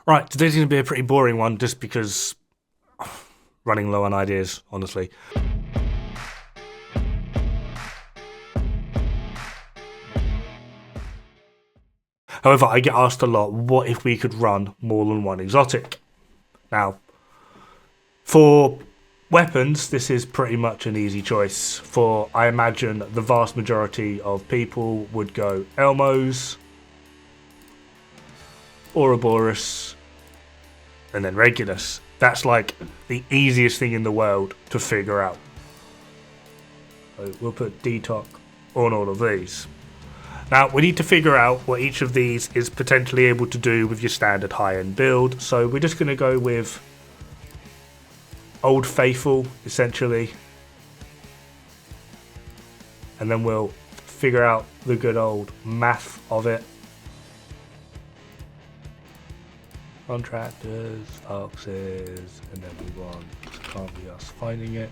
Right, today's going to be a pretty boring one just because running low on ideas, honestly. However, I get asked a lot, what if we could run more than one exotic? Now, for weapons, this is pretty much an easy choice. For, I imagine, the vast majority of people would go Elmos, Ouroboros, and then Regulus. That's like the easiest thing in the world to figure out. So we'll put Detox on all of these. Now we need to figure out what each of these is potentially able to do with your standard high-end build. So we're just going to go with Old Faithful, essentially. And then we'll figure out the good old math of it. Contractors, foxes, and then we want, can't be us finding it,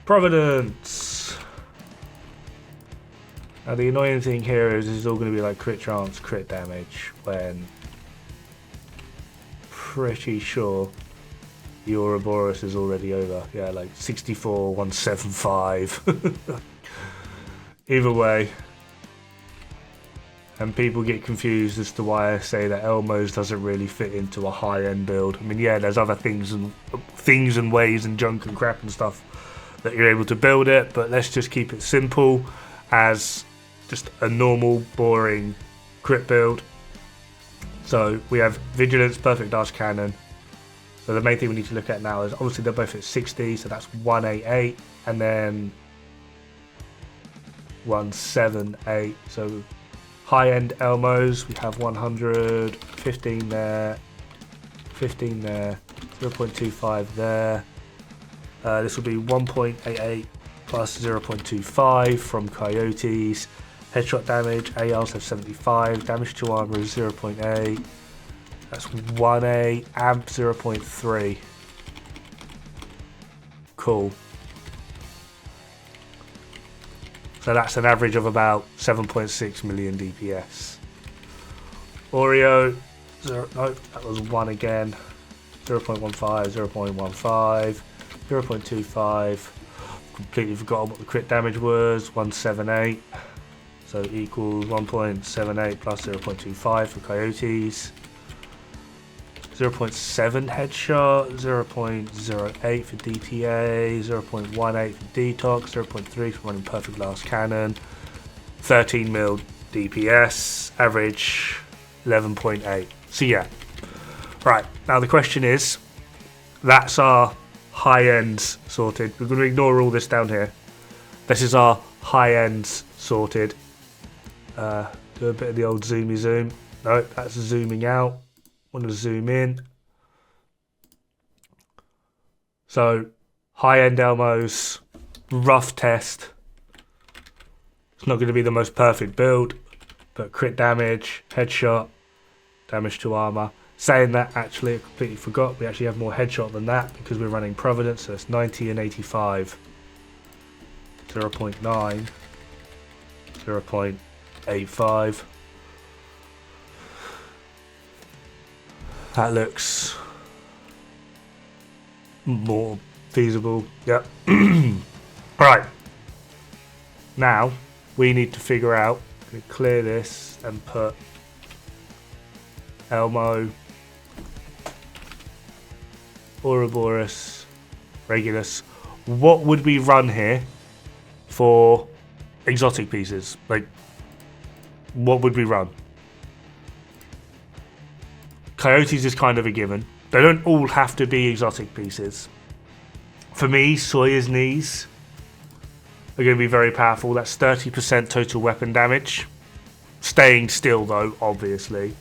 Providence. Now the annoying thing here is this is all going to be like crit chance, crit damage, when pretty sure the Ouroboros is already over. Yeah, like 64, 175. Either way. And people get confused as to why I say that Elmos doesn't really fit into a high-end build. I mean, yeah, there's other things and ways and junk and crap and stuff that you're able to build it, but let's just keep it simple as just a normal, boring crit build. So we have Vigilance, Perfect Arch Cannon. So the main thing we need to look at now is obviously they're both at 60, so that's 188, and then 178. So high-end Elmos, we have 100, 15 there, 15 there, 0.25 there. This will be 1.88 plus 0.25 from Coyotes. Headshot damage, ALs have 75, damage to armor is 0.8. That's 1A, amp 0.3. Cool. So that's an average of about 7.6 million DPS. Oreo, no, that was 1 again. 0.15, 0.15, 0.25. Completely forgot what the crit damage was. 178. So equals 1.78 plus 0.25 for Coyotes. 0.7 headshot, 0.08 for DTA, 0.18 for Detox, 0.3 for running Perfect Last Cannon, 13 mil DPS, average 11.8. So yeah. Right, now the question is, that's our high ends sorted. We're going to ignore all this down here. This is our high ends sorted. Do a bit of the old zoomy zoom. No, that's zooming out. Want to zoom in. So, high-end Elmos, rough test. It's not going to be the most perfect build, but crit damage, headshot, damage to armor. Saying that, actually, I completely forgot. We actually have more headshot than that because we're running Providence, so it's 90 and 85. 0.9. 0.85. That looks more feasible. Yep. Right. Now we need to figure out. I'm going to clear this and put Elmo, Ouroboros, Regulus. What would we run here for exotic pieces? Like, what would we run? Coyotes is kind of a given. They don't all have to be exotic pieces. For me, Sawyer's knees are going to be very powerful. That's 30% total weapon damage. Staying still though, obviously.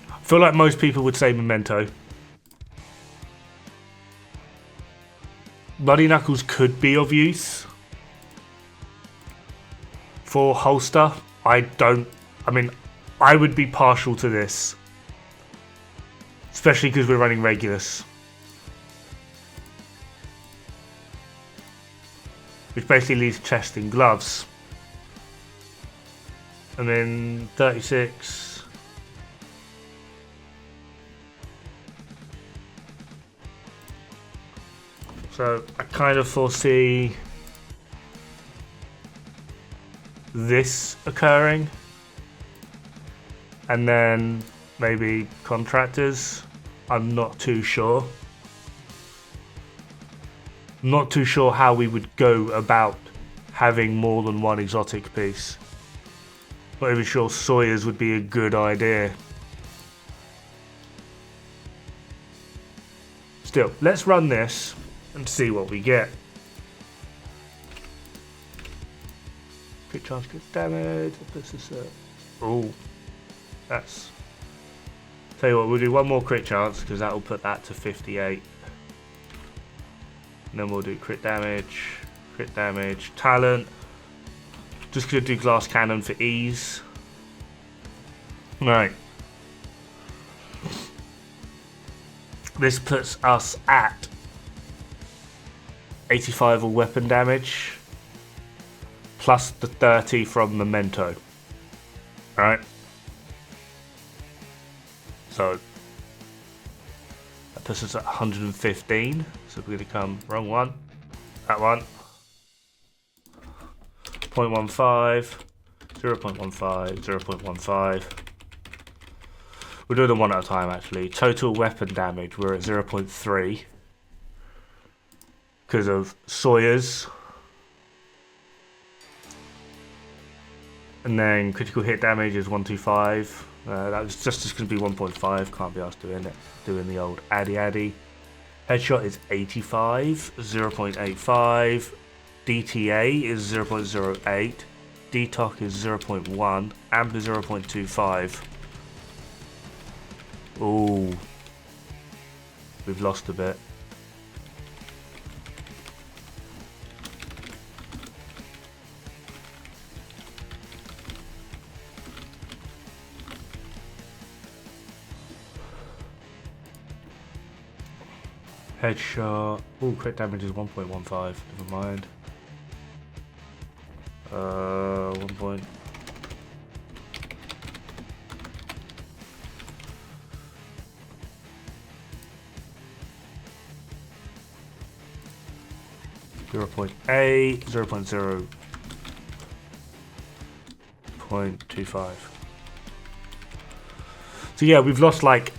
I feel like most people would say Memento. Bloody Knuckles could be of use. For holster, I would be partial to this. Especially because we're running Regulus. Which basically leaves chest and gloves. And then 36, So I kind of foresee this occurring. And then maybe contractors. I'm not too sure. Not too sure how we would go about having more than one exotic piece. Not even sure Sawyers would be a good idea. Still, let's run this and see what we get. Crit chance, crit damage. Oh, that's. Tell you what, we'll do one more crit chance because that will put that to 58. And then we'll do crit damage, talent. Just gonna do glass cannon for ease. Right. This puts us at 85 of weapon damage, plus the 30 from Memento. Alright. So that puts us at 115. So we're going to come, wrong one, that one. 0.15, 0.15, 0.15. We'll do them one at a time actually. Total weapon damage, we're at 0.3. Because of Sawyers. And then critical hit damage is 125. That was just going to be 1.5. Can't be asked doing the old addy. Headshot is 85, 0.85. DTA is 0.08. Detox is 0.1. Amp is 0.25. Ooh. We've lost a bit. Headshot. Ooh, crit damage is 1.15. Never mind. 1 point. Zero 0.8, 0.25. So yeah, we've lost like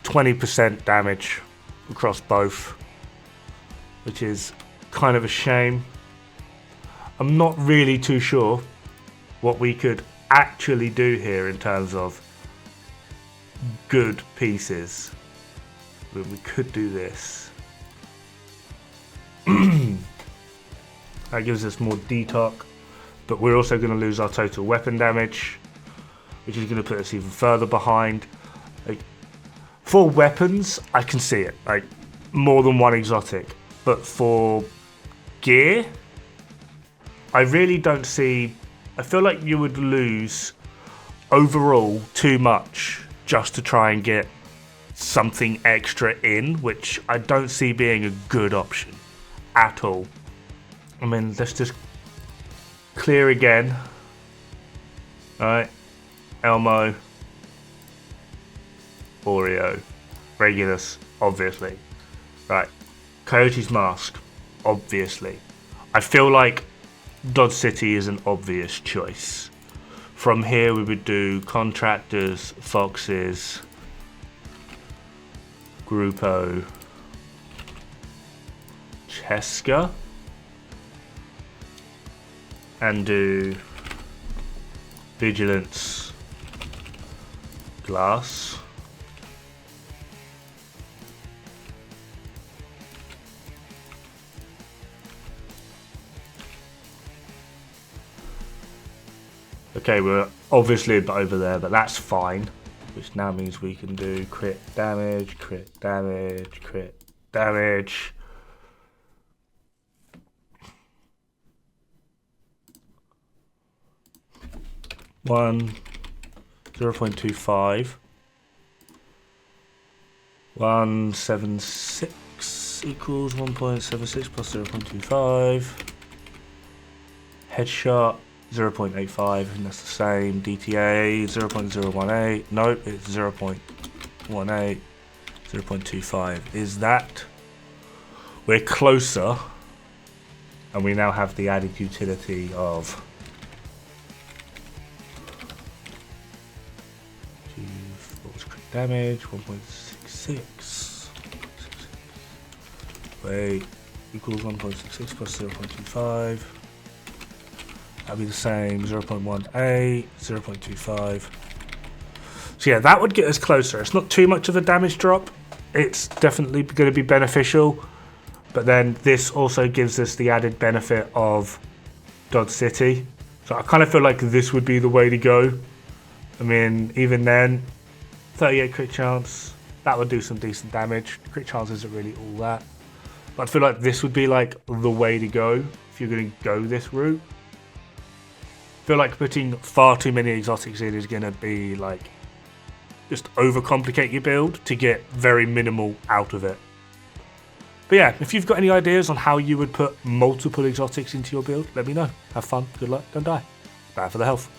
20% damage across both, which is kind of a shame. I'm not really too sure what we could actually do here in terms of good pieces. But we could do this. That gives us more detox, but we're also going to lose our total weapon damage, which is going to put us even further behind. Like, for weapons, I can see it, like more than one exotic, but for gear, I really don't see. I feel like you would lose overall too much just to try and get something extra in, which I don't see being a good option at all. I mean, let's just clear again. Alright, Elmo, Oreo, Regulus, obviously. Right, Coyote's Mask, obviously. I feel like Dod City is an obvious choice. From here we would do Contractors, Foxes, Grupo, Cheska, and do Vigilance, Glass, okay, we're obviously a bit over there, but that's fine, which now means we can do crit damage, crit damage, crit damage. One 0.25 176 equals 1.76 plus 0.25. Headshot 0.85, and that's the same. DTA 0.018. Nope, it's 0.18. 0.25 is that. we're closer, and we now have the added utility of what was crit damage, 1.66. Wait, equals 1.66 plus 0.25. That'd be the same, 0.18, 0.25. So yeah, that would get us closer. It's not too much of a damage drop. It's definitely going to be beneficial. But then this also gives us the added benefit of Dod City. So I kind of feel like this would be the way to go. I mean, even then, 38 crit chance, that would do some decent damage. Crit chance isn't really all that. But I feel like this would be like the way to go if you're going to go this route. I feel like putting far too many exotics in is going to be like just overcomplicate your build to get very minimal out of it. But yeah, if you've got any ideas on how you would put multiple exotics into your build, let me know. Have fun, good luck, don't die. Bad for the health.